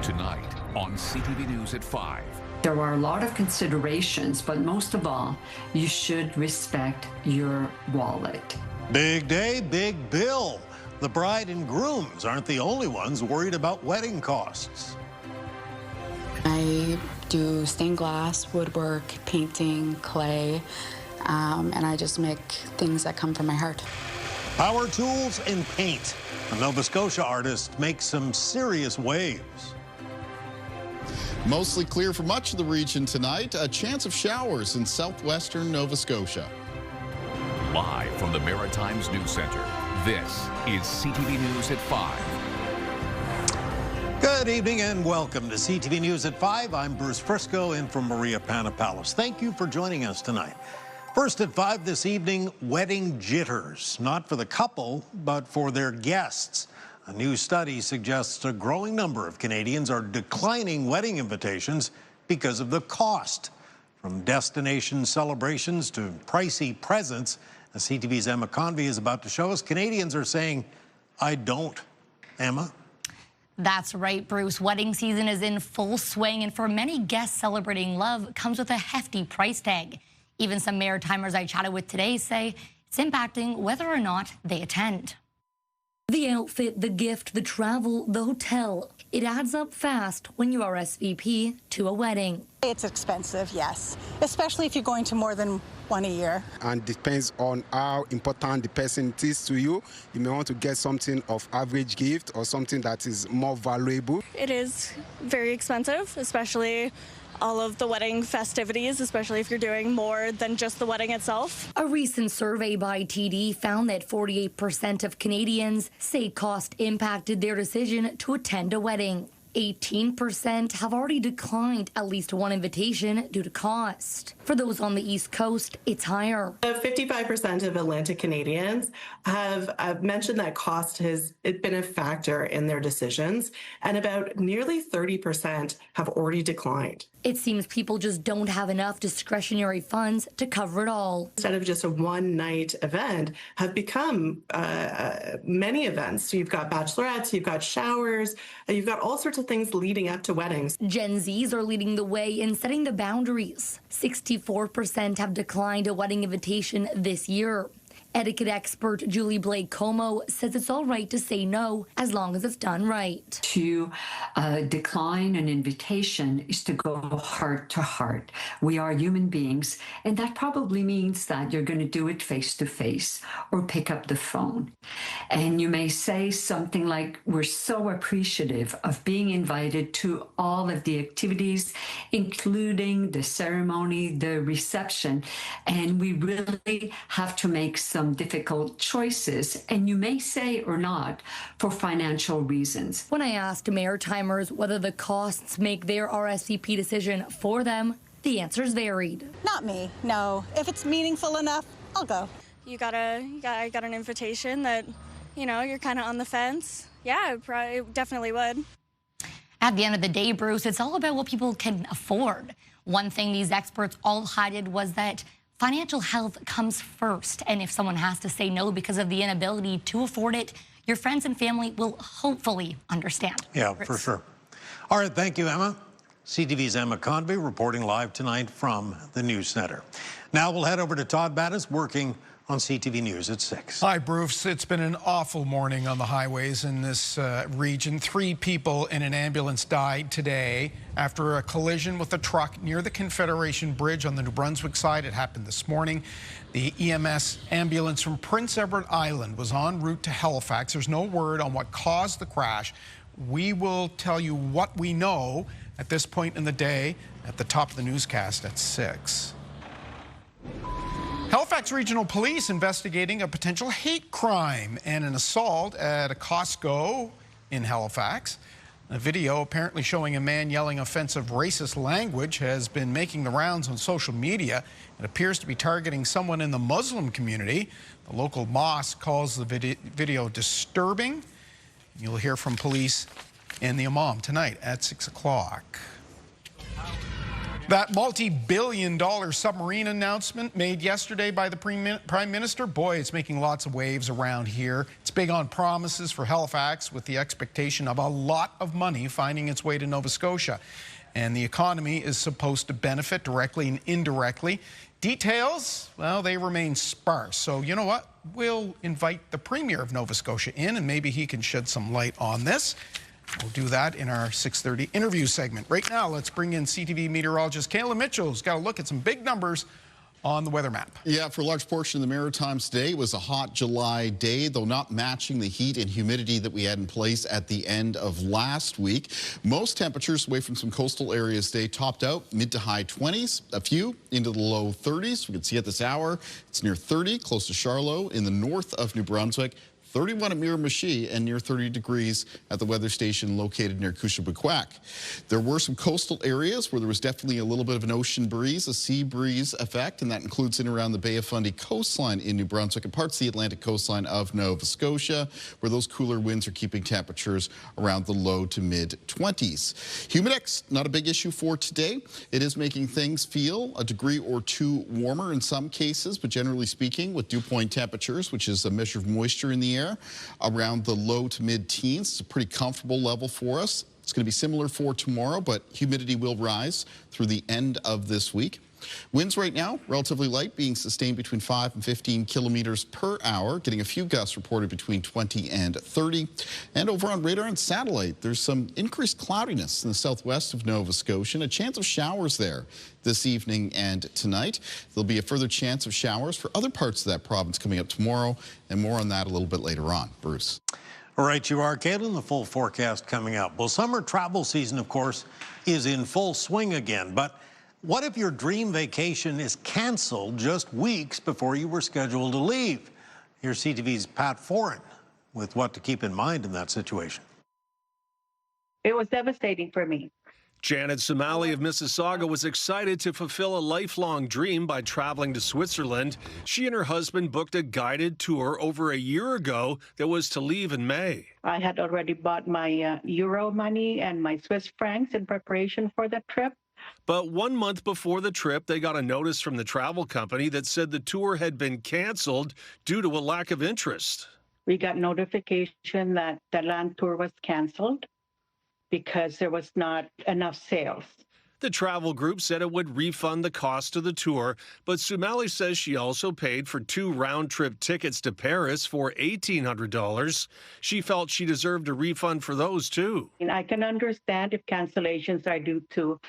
Tonight on CTV News at 5. There are a lot of considerations, but most of all, you should respect your wallet. Big day, big bill. The bride and grooms aren't the only ones worried about wedding costs. I do stained glass, woodwork, painting, clay, and I just make things that come from my heart. Power tools and paint. A Nova Scotia artist makes some serious waves. Mostly clear for much of the region tonight. A chance of showers in southwestern Nova Scotia. Live from the Maritime's News Center, this is CTV News at 5. Good evening and welcome to CTV News at 5. I'm Bruce Frisco in from Maria Panapoulos. Thank you for joining us tonight. First at 5 this evening, wedding jitters. Not for the couple, but for their guests. A new study suggests a growing number of Canadians are declining wedding invitations because of the cost. From destination celebrations to pricey presents, as CTV's Emma Convey is about to show us, Canadians are saying, I don't. Emma? That's right, Bruce. Wedding season is in full swing, and for many guests, celebrating love comes with a hefty price tag. Even some Maritimers I chatted with today say it's impacting whether or not they attend. The outfit, the gift, the travel, the hotel. It adds up fast when you RSVP to a wedding. It's expensive, yes, especially if you're going to more than one a year. And depends on how important the person is to you. You may want to get something of average gift or something that is more valuable. It is very expensive, especially all of the wedding festivities, especially if you're doing more than just the wedding itself. A recent survey by TD found that 48% of Canadians say cost impacted their decision to attend a wedding. 18% have already declined at least one invitation due to cost. For those on the East Coast, it's higher. 55% of Atlantic Canadians have mentioned that cost has been a factor in their decisions, and about nearly 30% have already declined. It seems people just don't have enough discretionary funds to cover it all. Instead of just a one-night event, have become many events. So you've got bachelorettes, you've got showers, you've got all sorts of things leading up to weddings. Gen Zs are leading the way in setting the boundaries. 64% have declined a wedding invitation this year. Etiquette expert Julie Blake Como says it's all right to say no as long as it's done right. To decline an invitation is to go heart to heart. We are human beings, and that probably means that you're going to do it face to face or pick up the phone. And you may say something like, we're so appreciative of being invited to all of the activities, including the ceremony, the reception, and we really have to make some difficult choices, and you may say or not, for financial reasons. When I asked Maritimers whether the costs make their RSVP decision for them, the answers varied. Not me, no. If it's meaningful enough, I'll go. I got an invitation that, you're kind of on the fence. Yeah, I probably definitely would. At the end of the day, Bruce, it's all about what people can afford. One thing these experts all highlighted was that financial health comes first, and if someone has to say no because of the inability to afford it, your friends and family will hopefully understand. Yeah, for sure. All right, thank you, Emma. CTV's Emma Convey reporting live tonight from the News Center. Now we'll head over to Todd Battis working on CTV News at 6. Hi, Bruce. It's been an awful morning on the highways in this region. 3 people in an ambulance died today after a collision with a truck near the Confederation Bridge on the New Brunswick side. It happened this morning. The EMS ambulance from Prince Edward Island was en route to Halifax. There's no word on what caused the crash. We will tell you what we know at this point in the day at the top of the newscast at 6. Halifax Regional Police investigating a potential hate crime and an assault at a Costco in Halifax. A video apparently showing a man yelling offensive racist language has been making the rounds on social media. It appears to be targeting someone in the Muslim community. The local mosque calls the video disturbing. You'll hear from police and the imam tonight at 6 o'clock. That multi-billion-dollar submarine announcement made yesterday by the Prime Minister, boy, it's making lots of waves around here. It's big on promises for Halifax, with the expectation of a lot of money finding its way to Nova Scotia. And the economy is supposed to benefit directly and indirectly. Details, well, they remain sparse. So you know what? We'll invite the Premier of Nova Scotia in, and maybe he can shed some light on this. We'll do that in our 6:30 interview segment. Right now, let's bring in CTV meteorologist Kayla Mitchell, who's got a look at some big numbers on the weather map. Yeah, for a large portion of the Maritimes today, it was a hot July day, though not matching the heat and humidity that we had in place at the end of last week. Most temperatures away from some coastal areas today topped out mid to high 20s, a few into the low 30s. We can see at this hour, it's near 30, close to Charlotte in the north of New Brunswick. 31 at Miramichi and near 30 degrees at the weather station located near Kushabukwak. There were some coastal areas where there was definitely a little bit of an ocean breeze, a sea breeze effect, and that includes in around the Bay of Fundy coastline in New Brunswick and parts of the Atlantic coastline of Nova Scotia, where those cooler winds are keeping temperatures around the low to mid 20s. Humidex, not a big issue for today. It is making things feel a degree or two warmer in some cases, but generally speaking, with dew point temperatures, which is a measure of moisture in the air, around the low to mid-teens. It's a pretty comfortable level for us. It's going to be similar for tomorrow, but humidity will rise through the end of this week. Winds right now, relatively light, being sustained between 5 and 15 kilometers per hour, getting a few gusts reported between 20 and 30. And over on radar and satellite, there's some increased cloudiness in the southwest of Nova Scotia, and a chance of showers there this evening and tonight. There'll be a further chance of showers for other parts of that province coming up tomorrow, and more on that a little bit later on. Bruce. All right, you are, Caitlin. The full forecast coming up. Well, summer travel season, of course, is in full swing again, but what if your dream vacation is canceled just weeks before you were scheduled to leave? Here's CTV's Pat Foran with what to keep in mind in that situation. It was devastating for me. Janet Somali of Mississauga was excited to fulfill a lifelong dream by traveling to Switzerland. She and her husband booked a guided tour over a year ago that was to leave in May. I had already bought my euro money and my Swiss francs in preparation for the trip. But 1 month before the trip, they got a notice from the travel company that said the tour had been canceled due to a lack of interest. We got notification that the land tour was canceled because there was not enough sales. The travel group said it would refund the cost of the tour, but Somali says she also paid for 2 round-trip tickets to Paris for $1,800. She felt she deserved a refund for those, too. And I can understand if cancellations are due to,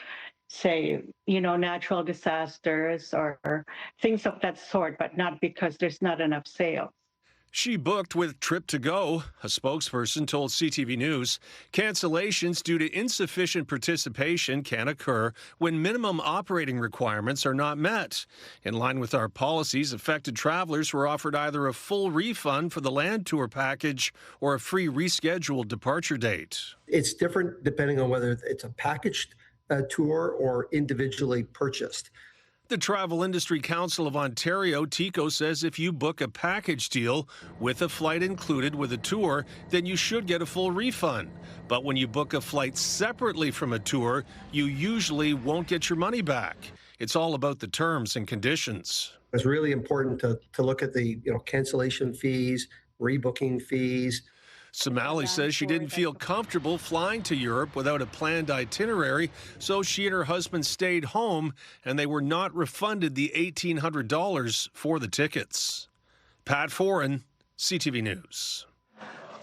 say, natural disasters or things of that sort, but not because there's not enough sales. She booked with Trip to Go. A spokesperson told CTV News cancellations due to insufficient participation can occur when minimum operating requirements are not met. In line with our policies, affected travelers were offered either a full refund for the land tour package or a free rescheduled departure date. It's different depending on whether it's a packaged tour or individually purchased. The Travel Industry Council of Ontario, TICO, says if you book a package deal with a flight included with a tour, then you should get a full refund. But when you book a flight separately from a tour, you usually won't get your money back. It's all about the terms and conditions. It's really important to look at the cancellation fees, rebooking fees. Somali says she didn't feel comfortable flying to Europe without a planned itinerary, so she and her husband stayed home, and they were not refunded the $1,800 for the tickets. Pat Foran, CTV News.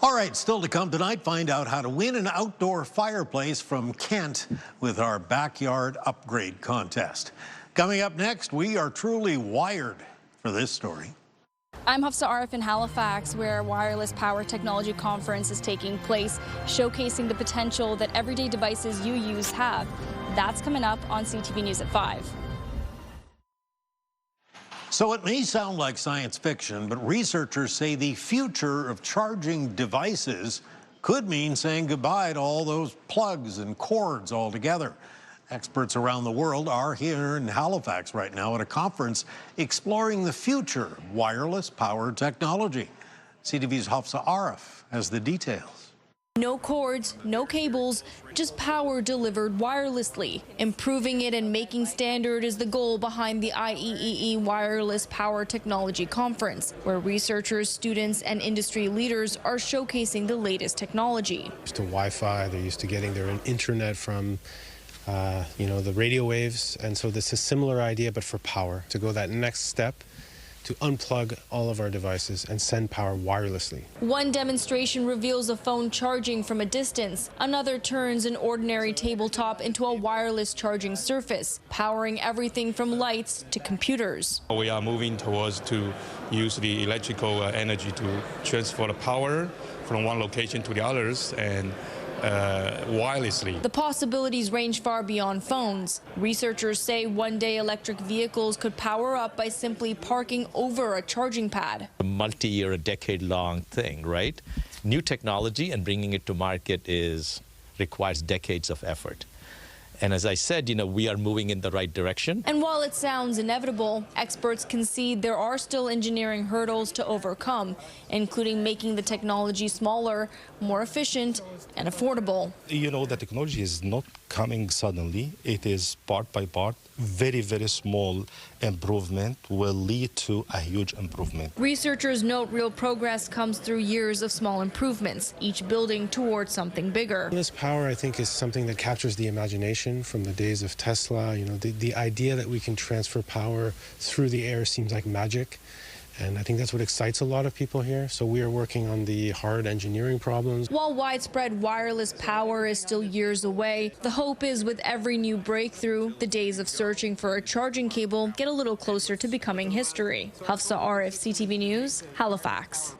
All right, still to come tonight, find out how to win an outdoor fireplace from Kent with our backyard upgrade contest. Coming up next, we are truly wired for this story. I'm Hafsa Arif in Halifax, where a wireless power technology conference is taking place, showcasing the potential that everyday devices you use have. That's coming up on CTV News at 5. So it may sound like science fiction, but researchers say the future of charging devices could mean saying goodbye to all those plugs and cords altogether. Experts around the world are here in Halifax right now at a conference exploring the future of wireless power technology. CTV's Hafsa Arif has the details. No cords, no cables, just power delivered wirelessly. Improving it and making standard is the goal behind the IEEE Wireless Power Technology Conference, where researchers, students, and industry leaders are showcasing the latest technology. To Wi-Fi, they're used to getting their internet from the radio waves, and so this is a similar idea but for power, to go that next step to unplug all of our devices and send power wirelessly. One demonstration reveals a phone charging from a distance. Another turns an ordinary tabletop into a wireless charging surface, powering everything from lights to computers. We are moving towards to use the electrical energy to transfer the power from one location to the others and wirelessly. The possibilities range far beyond phones. Researchers say one day electric vehicles could power up by simply parking over a charging pad. A multi-year, a decade-long thing, right? New technology and bringing it to market requires decades of effort. And as I said, we are moving in the right direction. And while it sounds inevitable, experts concede there are still engineering hurdles to overcome, including making the technology smaller, more efficient, and affordable. The technology is not coming suddenly. It is part by part. Very, very small improvement will lead to a huge improvement. Researchers note real progress comes through years of small improvements, each building towards something bigger. This power, I think, is something that captures the imagination from the days of Tesla. The idea that we can transfer power through the air seems like magic. And I think that's what excites a lot of people here. So we are working on the hard engineering problems. While widespread wireless power is still years away, the hope is with every new breakthrough, the days of searching for a charging cable get a little closer to becoming history. Hafsa Arif, CTV News, Halifax.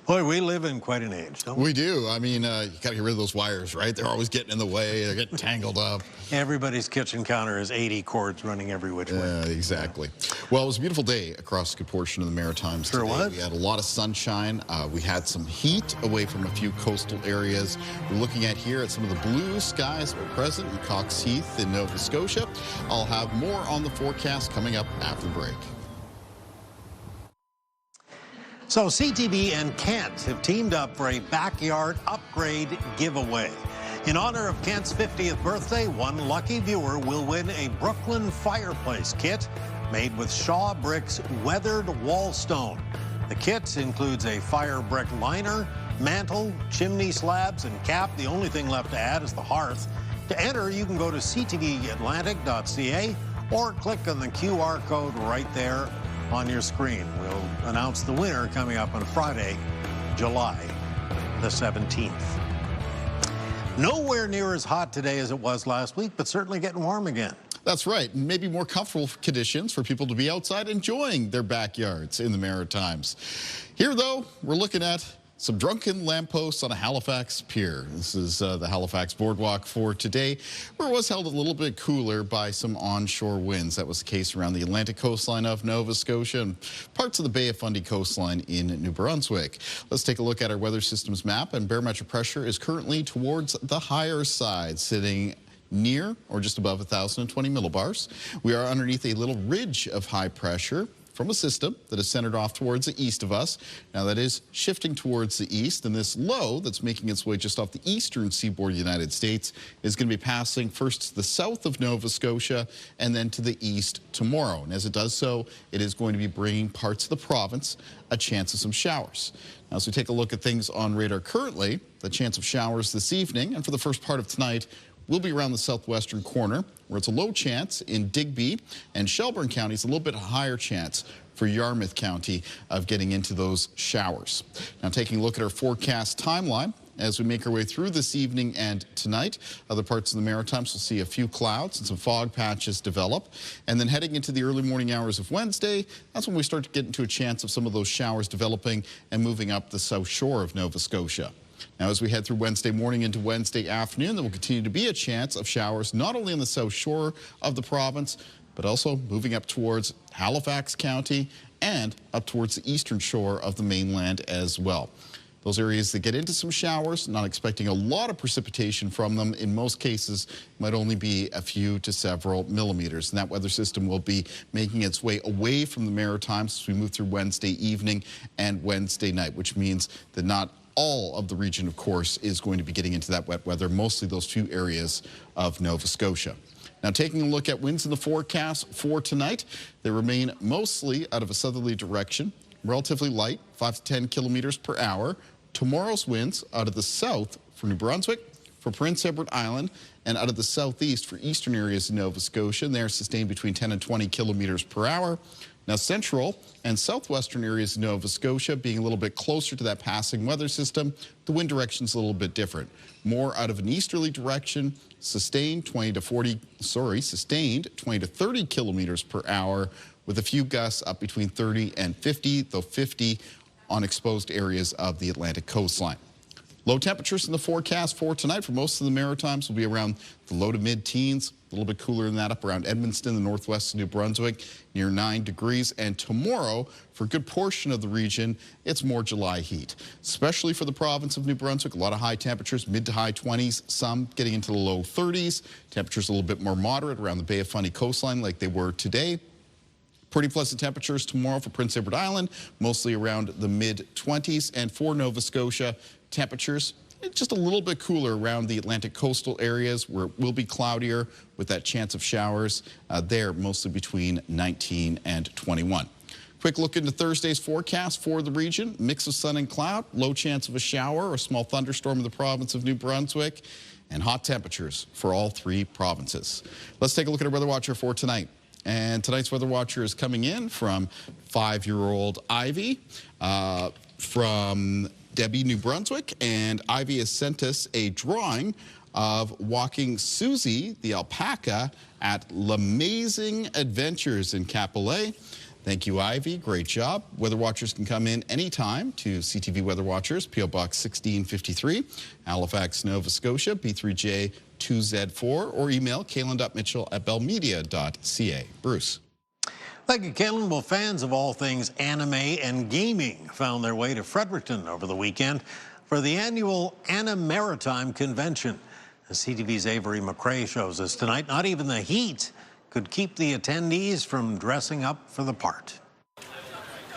Boy, we live in quite an age, don't we? We do. I mean, you got to get rid of those wires, right? They're always getting in the way. They're getting tangled up. Everybody's kitchen counter is 80 cords running every which way. Exactly. Well, it was a beautiful day across a good portion of the Maritimes today. Was. We had a lot of sunshine. We had some heat away from a few coastal areas. We're looking at here at some of the blue skies that were present in Cox Heath in Nova Scotia. I'll have more on the forecast coming up after the break. So CTV and Kent have teamed up for a backyard upgrade giveaway. In honor of Kent's 50th birthday, one lucky viewer will win a Brooklyn fireplace kit made with Shaw Brick's weathered wall stone. The kit includes a fire brick liner, mantle, chimney slabs, and cap. The only thing left to add is the hearth. To enter, you can go to ctvatlantic.ca or click on the QR code right there on your screen. We'll announce the winner coming up on Friday, July the 17th. Nowhere near as hot today as it was last week, but certainly getting warm again. That's right. Maybe more comfortable conditions for people to be outside enjoying their backyards in the Maritimes. Here, though, we're looking at some drunken lampposts on a Halifax pier. This is the Halifax Boardwalk for today, where it was held a little bit cooler by some onshore winds. That was the case around the Atlantic coastline of Nova Scotia and parts of the Bay of Fundy coastline in New Brunswick. Let's take a look at our weather systems map, and barometric pressure is currently towards the higher side, sitting near or just above 1,020 millibars. We are underneath a little ridge of high pressure from a system that is centered off towards the east of us. Now that is shifting towards the east, and this low that's making its way just off the eastern seaboard of the United States is going to be passing first to the south of Nova Scotia and then to the east tomorrow. And as it does so, it is going to be bringing parts of the province a chance of some showers. Now, as we take a look at things on radar currently, the chance of showers this evening and for the first part of tonight will be around the southwestern corner, where it's a low chance in Digby and Shelburne counties, a little bit higher chance for Yarmouth County of getting into those showers. Now, taking a look at our forecast timeline, as we make our way through this evening and tonight, other parts of the Maritimes will see a few clouds and some fog patches develop. And then heading into the early morning hours of Wednesday, that's when we start to get into a chance of some of those showers developing and moving up the south shore of Nova Scotia. Now, as we head through Wednesday morning into Wednesday afternoon, there will continue to be a chance of showers not only on the south shore of the province, but also moving up towards Halifax County and up towards the eastern shore of the mainland as well. Those areas that get into some showers, not expecting a lot of precipitation from them. In most cases, might only be a few to several millimeters. And that weather system will be making its way away from the Maritimes as we move through Wednesday evening and Wednesday night, which means that not all of the region, of course, is going to be getting into that wet weather, mostly those few areas of Nova Scotia. Now, taking a look at winds in the forecast for tonight, they remain mostly out of a southerly direction, relatively light, 5 to 10 kilometers per hour. Tomorrow's winds out of the south for New Brunswick, for Prince Edward Island, and out of the southeast for eastern areas of Nova Scotia, and they're sustained between 10 and 20 kilometers per hour. Now, central and southwestern areas of Nova Scotia being a little bit closer to that passing weather system, the wind direction's a little bit different. More out of an easterly direction, sustained 20 to 30 kilometers per hour, with a few gusts up between 30 and 50, though 50 on exposed areas of the Atlantic coastline. Low temperatures in the forecast for tonight for most of the Maritimes will be around the low to mid-teens, a little bit cooler than that up around Edmundston, the northwest of New Brunswick, near 9 degrees. And tomorrow, for a good portion of the region, it's more July heat, especially for the province of New Brunswick. A lot of high temperatures, mid to high 20s, some getting into the low 30s. Temperatures a little bit more moderate around the Bay of Fundy coastline like they were today. Pretty pleasant temperatures tomorrow for Prince Edward Island, mostly around the mid-20s. And for Nova Scotia, temperatures just a little bit cooler around the Atlantic coastal areas where it will be cloudier with that chance of showers there, mostly between 19 and 21. Quick look into Thursday's forecast for the region. Mix of sun and cloud, low chance of a shower or a small thunderstorm in the province of New Brunswick, and hot temperatures for all three provinces. Let's take a look at our weather watcher for tonight. And tonight's weather watcher is coming in from 5-year-old Ivy from Debbie, New Brunswick. And Ivy has sent us a drawing of walking Susie, the alpaca, at L'Amazing Adventures in Capillet. Thank you, Ivy. Great job. Weather watchers can come in anytime to CTV Weather Watchers, P.O. Box 1653, Halifax, Nova Scotia, B3J 2Z4, or email kalen.mitchell@bellmedia.ca. Bruce. Thank you, Kalen. Well, fans of all things anime and gaming found their way to Fredericton over the weekend for the annual Maritime convention. As CTV's Avery McRae shows us tonight, not even the heat could keep the attendees from dressing up for the part.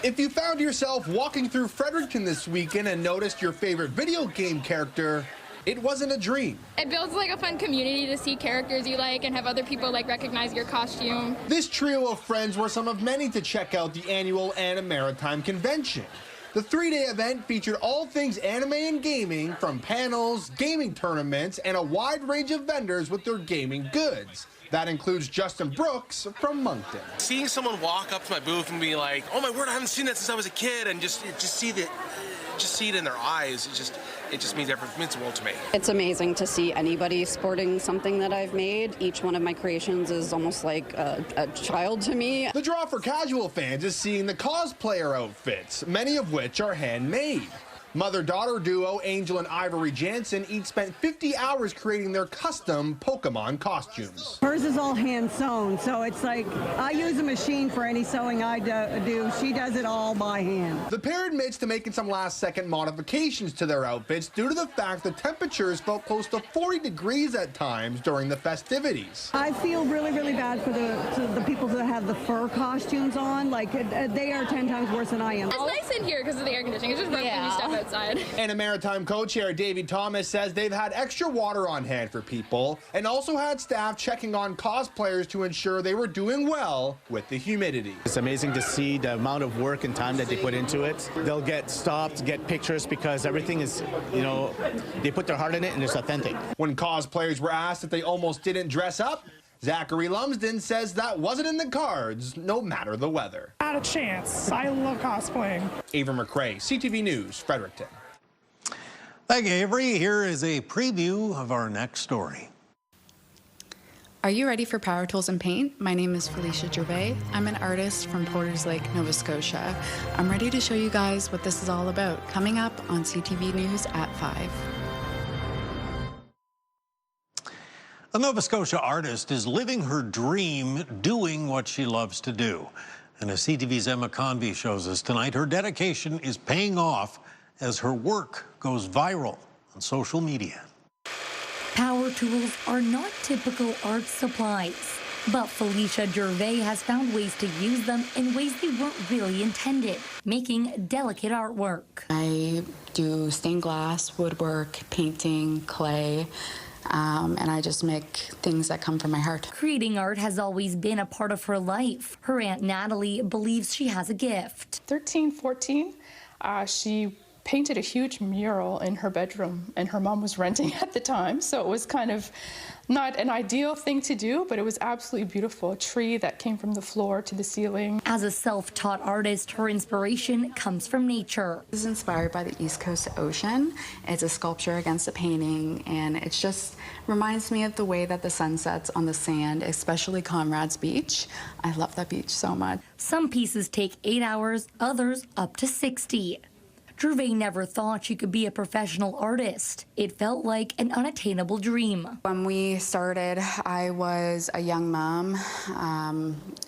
If you found yourself walking through Fredericton this weekend and noticed your favorite video game character, it wasn't a dream. It builds like a fun community to see characters you like and have other people like recognize your costume. This trio of friends were some of many to check out the annual Maritime convention. The 3-day event featured all things anime and gaming, from panels, gaming tournaments, and a wide range of vendors with their gaming goods. That includes Justin Brooks from Moncton. Seeing someone walk up to my booth and be like, "Oh my word, I haven't seen that since I was a kid," and just see it in their eyes, it just means everything. It means the world to me. It's amazing to see anybody sporting something that I've made. Each one of my creations is almost like a child to me. The draw for casual fans is seeing the cosplayer outfits, many of which are handmade. Mother-daughter duo Angel and Ivory Jansen each spent 50 hours creating their custom Pokemon costumes. Hers is all hand sewn, so it's like I use a machine for any sewing I do. She does it all by hand. The pair admits to making some last-second modifications to their outfits due to the fact the temperatures felt close to 40 degrees at times during the festivities. I feel really, really bad for the people that have the fur costumes on. Like, they are 10 times worse than I am. It's nice in here because of the air conditioning. It's just rough when you step outside. And a Maritime co-chair, Davey Thomas, says they've had extra water on hand for people and also had staff checking on cosplayers to ensure they were doing well with the humidity. It's amazing to see the amount of work and time that they put into it. They'll get stopped, get pictures, because everything is, they put their heart in it and it's authentic. When cosplayers were asked if they almost didn't dress up, Zachary Lumsden says that wasn't in the cards, no matter the weather. Not a chance. I love cosplaying. Avery McRae, CTV News, Fredericton. Thank you, Avery. Here is a preview of our next story. Are you ready for power tools and paint? My name is Felicia Gervais. I'm an artist from Porters Lake, Nova Scotia. I'm ready to show you guys what this is all about, coming up on CTV News at 5. A Nova Scotia artist is living her dream, doing what she loves to do. And as CTV's Emma Convey shows us tonight, her dedication is paying off as her work goes viral on social media. Power tools are not typical art supplies. But Felicia Gervais has found ways to use them in ways they weren't really intended, making delicate artwork. I do stained glass, woodwork, painting, clay, and I just make things that come from my heart. Creating art has always been a part of her life. Her Aunt Natalie believes she has a gift. 13, 14, she painted a huge mural in her bedroom, and her mom was renting at the time, so it was kind of not an ideal thing to do, but it was absolutely beautiful. A tree that came from the floor to the ceiling. As a self-taught artist, her inspiration comes from nature. This is inspired by the East Coast Ocean. It's a sculpture against a painting, and it just reminds me of the way that the sun sets on the sand, especially Conrad's Beach. I love that beach so much. Some pieces take 8 hours, others up to 60. Gervais never thought she could be a professional artist. It felt like an unattainable dream. When we started, I was a young mom,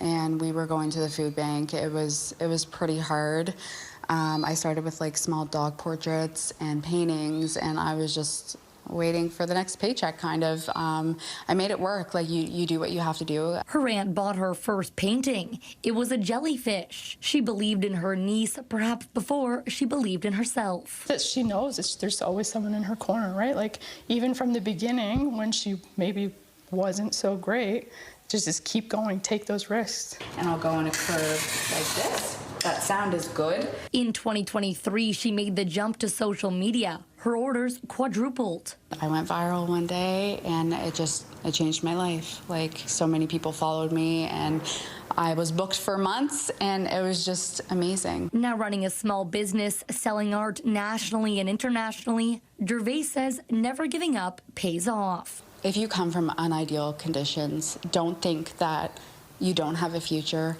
and we were going to the food bank. It was pretty hard. I started with like small dog portraits and paintings, and I was just waiting for the next paycheck, kind of. I made it work. Like, you do what you have to do. Her aunt bought her first painting. It was a jellyfish. She believed in her niece, perhaps before she believed in herself. That she knows there's always someone in her corner, right? Like, even from the beginning, when she maybe wasn't so great, just keep going, take those risks. And I'll go on a curve like this. That sound is good. In 2023, she made the jump to social media. Her orders quadrupled. I went viral one day, and it changed my life. Like, so many people followed me, and I was booked for months, and it was just amazing. Now running a small business, selling art nationally and internationally, Gervais says never giving up pays off. If you come from unideal conditions, don't think that you don't have a future.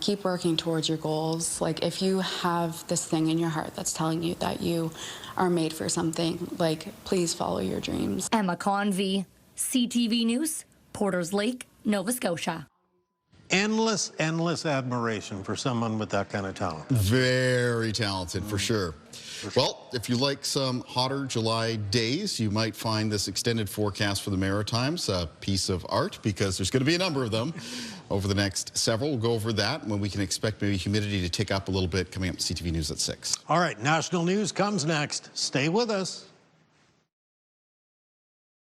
Keep working towards your goals. Like, if you have this thing in your heart that's telling you that you are made for something, like, please follow your dreams. Emma Convey, CTV News, Porters Lake, Nova Scotia. Endless admiration for someone with that kind of talent. Very talented, for sure. Well, if you like some hotter July days, you might find this extended forecast for the Maritimes a piece of art, because there's going to be a number of them over the next several. We'll go over that when we can expect maybe humidity to tick up a little bit coming up to CTV News at 6. All right, national news comes next. Stay with us.